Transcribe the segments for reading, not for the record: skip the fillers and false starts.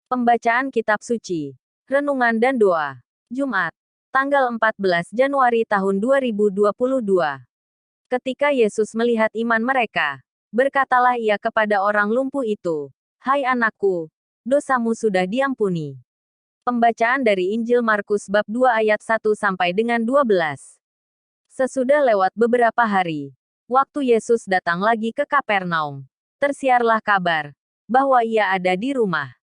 Pembacaan Kitab Suci, Renungan dan Doa. Jumat, tanggal 14 Januari tahun 2022. Ketika Yesus melihat iman mereka, berkatalah ia kepada orang lumpuh itu, "Hai anakku, dosamu sudah diampuni." Pembacaan dari Injil Markus bab 2 ayat 1 sampai dengan 12. Sesudah lewat beberapa hari, waktu Yesus datang lagi ke Kapernaum, tersiarlah kabar bahwa ia ada di rumah.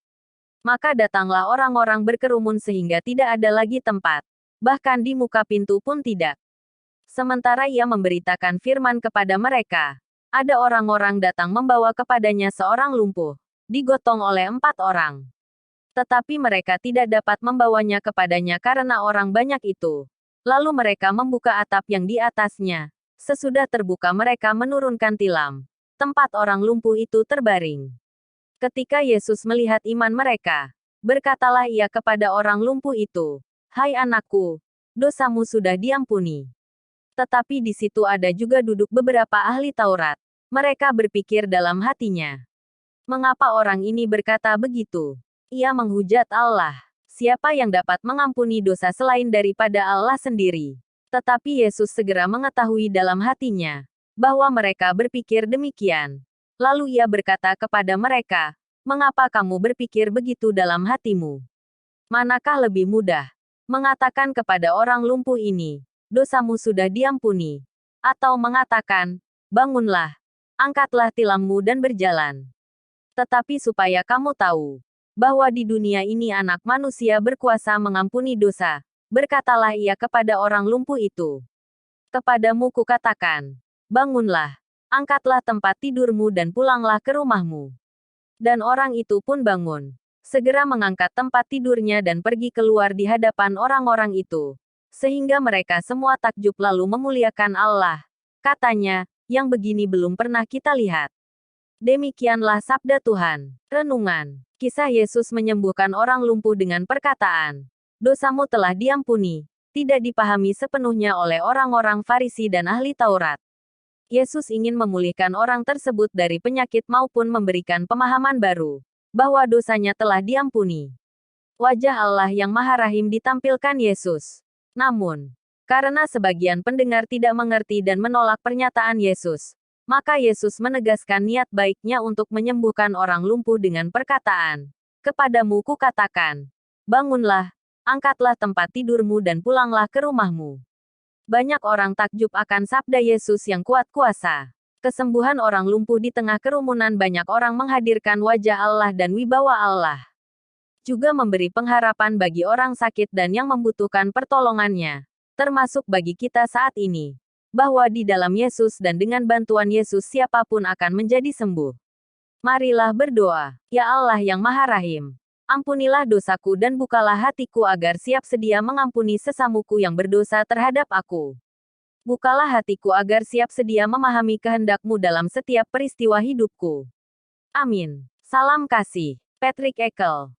Maka datanglah orang-orang berkerumun sehingga tidak ada lagi tempat. Bahkan di muka pintu pun tidak. Sementara ia memberitakan firman kepada mereka, ada orang-orang datang membawa kepadanya seorang lumpuh, digotong oleh 4 orang. Tetapi mereka tidak dapat membawanya kepadanya karena orang banyak itu. Lalu mereka membuka atap yang di atasnya. Sesudah terbuka mereka menurunkan tilam. Tempat orang lumpuh itu terbaring. Ketika Yesus melihat iman mereka, berkatalah ia kepada orang lumpuh itu, "Hai anakku, dosamu sudah diampuni." Tetapi di situ ada juga duduk beberapa ahli Taurat. Mereka berpikir dalam hatinya, "Mengapa orang ini berkata begitu? Ia menghujat Allah. Siapa yang dapat mengampuni dosa selain daripada Allah sendiri?" Tetapi Yesus segera mengetahui dalam hatinya bahwa mereka berpikir demikian. Lalu ia berkata kepada mereka, "Mengapa kamu berpikir begitu dalam hatimu? Manakah lebih mudah, mengatakan kepada orang lumpuh ini, 'Dosamu sudah diampuni,' atau mengatakan, 'Bangunlah, angkatlah tilammu dan berjalan'? Tetapi supaya kamu tahu bahwa di dunia ini Anak Manusia berkuasa mengampuni dosa, berkatalah ia kepada orang lumpuh itu, 'Kepadamu kukatakan, bangunlah, angkatlah tempat tidurmu dan pulanglah ke rumahmu.' Dan orang itu pun bangun, segera mengangkat tempat tidurnya dan pergi keluar di hadapan orang-orang itu. Sehingga mereka semua takjub lalu memuliakan Allah. Katanya, 'Yang begini belum pernah kita lihat.'" Demikianlah sabda Tuhan. Renungan. Kisah Yesus menyembuhkan orang lumpuh dengan perkataan, "Dosamu telah diampuni," tidak dipahami sepenuhnya oleh orang-orang Farisi dan ahli Taurat. Yesus ingin memulihkan orang tersebut dari penyakit maupun memberikan pemahaman baru, bahwa dosanya telah diampuni. Wajah Allah yang Maha Rahim ditampilkan Yesus. Namun, karena sebagian pendengar tidak mengerti dan menolak pernyataan Yesus, maka Yesus menegaskan niat baiknya untuk menyembuhkan orang lumpuh dengan perkataan, "Kepadamu kukatakan, bangunlah, angkatlah tempat tidurmu dan pulanglah ke rumahmu." Banyak orang takjub akan sabda Yesus yang kuat kuasa. Kesembuhan orang lumpuh di tengah kerumunan banyak orang menghadirkan wajah Allah dan wibawa Allah. Juga memberi pengharapan bagi orang sakit dan yang membutuhkan pertolongannya. Termasuk bagi kita saat ini. Bahwa di dalam Yesus dan dengan bantuan Yesus siapapun akan menjadi sembuh. Marilah berdoa. Ya Allah yang Maha Rahim, ampunilah dosaku dan bukalah hatiku agar siap sedia mengampuni sesamuku yang berdosa terhadap aku. Bukalah hatiku agar siap sedia memahami kehendak-Mu dalam setiap peristiwa hidupku. Amin. Salam kasih. Patrick Ekel.